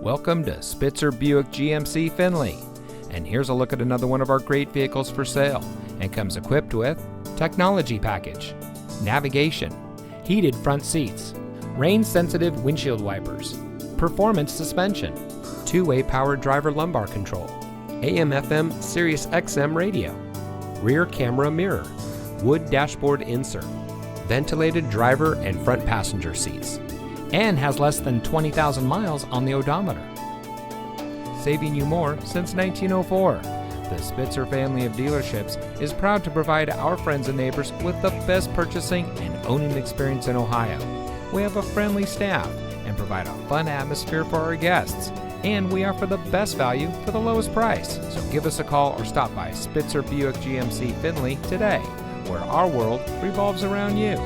Welcome to Spitzer Buick GMC Findlay. And here's a look at another one of our great vehicles for sale, and comes equipped with technology package, navigation, heated front seats, rain-sensitive windshield wipers, performance suspension, two-way power driver lumbar control, AM/FM Sirius XM radio, rear camera mirror, wood dashboard insert, ventilated driver and front passenger seats, and has less than 20,000 miles on the odometer. Saving you more since 1904. The Spitzer family of dealerships is proud to provide our friends and neighbors with the best purchasing and owning experience in Ohio. We have a friendly staff and provide a fun atmosphere for our guests, and we offer the best value for the lowest price. So give us a call or stop by Spitzer Buick GMC Findlay today, where our world revolves around you.